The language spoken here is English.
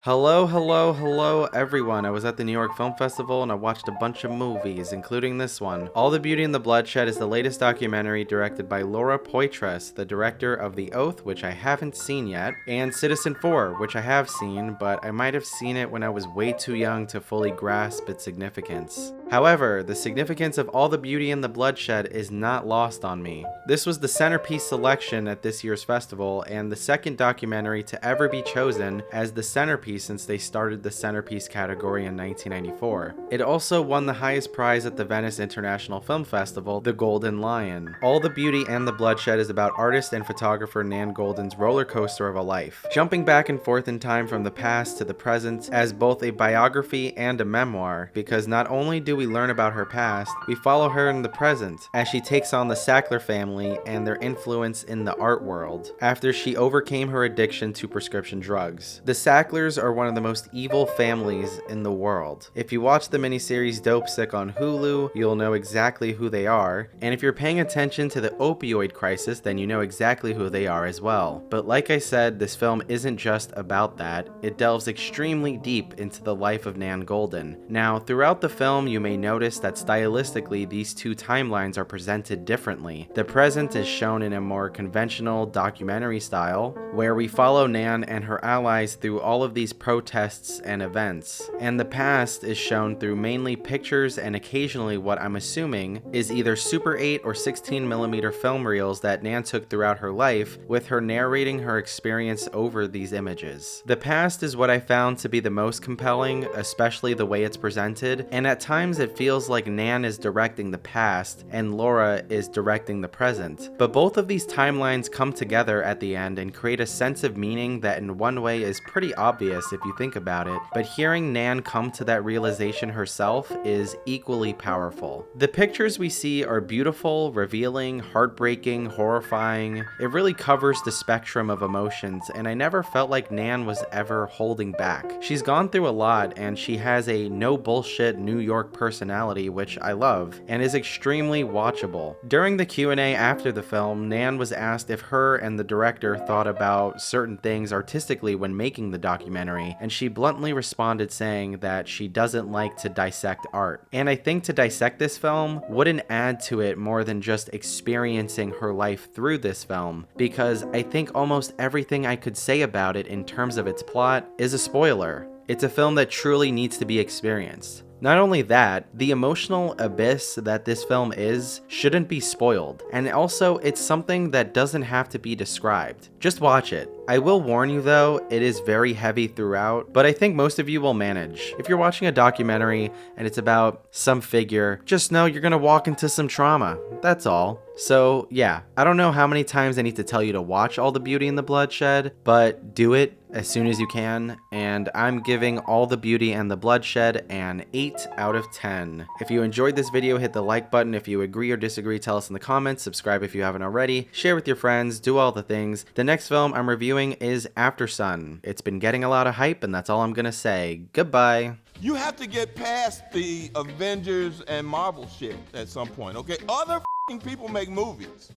Hello everyone. I was at the New York Film Festival and I watched a bunch of movies, including this one. All the Beauty and the Bloodshed is the latest documentary directed by Laura Poitras, the director of The Oath, which I haven't seen yet, and Citizen 4, which I have seen, but I might have seen it when I was way too young to fully grasp its significance. However, the significance of All the Beauty and the Bloodshed is not lost on me. This was the centerpiece selection at this year's festival, and the second documentary to ever be chosen as the centerpiece since they started the centerpiece category in 1994. It also won the highest prize at the Venice International Film Festival, the Golden Lion. All the Beauty and the Bloodshed is about artist and photographer Nan Goldin's roller coaster of a life, jumping back and forth in time from the past to the present as both a biography and a memoir, because not only do we learn about her past, we follow her in the present as she takes on the Sackler family and their influence in the art world after she overcame her addiction to prescription drugs. The Sacklers are one of the most evil families in the world. If you watch the miniseries Dopesick on Hulu, you'll know exactly who they are, and if you're paying attention to the opioid crisis, then you know exactly who they are as well. But like I said, this film isn't just about that. It delves extremely deep into the life of Nan Goldin. Now, throughout the film, you may notice that stylistically, these two timelines are presented differently. The present is shown in a more conventional documentary style, where we follow Nan and her allies through all of these protests and events, and the past is shown through mainly pictures and occasionally what I'm assuming is either Super 8 or 16mm film reels that Nan took throughout her life, with her narrating her experience over these images. The past is what I found to be the most compelling, especially the way it's presented, and at times it feels like Nan is directing the past and Laura is directing the present. But both of these timelines come together at the end and create a sense of meaning that in one way is pretty obvious if you think about it, but hearing Nan come to that realization herself is equally powerful. The pictures we see are beautiful, revealing, heartbreaking, horrifying. It really covers the spectrum of emotions, and I never felt like Nan was ever holding back. She's gone through a lot, and she has a no bullshit New York personality, which I love, and is extremely watchable. During the Q&A after the film, Nan was asked if her and the director thought about certain things artistically when making the documentary, and she bluntly responded saying that she doesn't like to dissect art. And I think to dissect this film wouldn't add to it more than just experiencing her life through this film, because I think almost everything I could say about it in terms of its plot is a spoiler. It's a film that truly needs to be experienced. Not only that, the emotional abyss that this film is shouldn't be spoiled, and also it's something that doesn't have to be described. Just watch it. I will warn you though, it is very heavy throughout, but I think most of you will manage. If you're watching a documentary and it's about some figure, just know you're gonna walk into some trauma. That's all. So yeah, I don't know how many times I need to tell you to watch All the Beauty and the Bloodshed, but do it as soon as you can, and I'm giving All the Beauty and the Bloodshed an 8 out of 10. If you enjoyed this video, hit the like button. If you agree or disagree, tell us in the comments. Subscribe if you haven't already. Share with your friends. Do all the things. The next film I'm reviewing is After Sun. It's been getting a lot of hype, and that's all I'm gonna say. Goodbye. You have to get past the Avengers and Marvel shit at some point, okay? Other people make movies.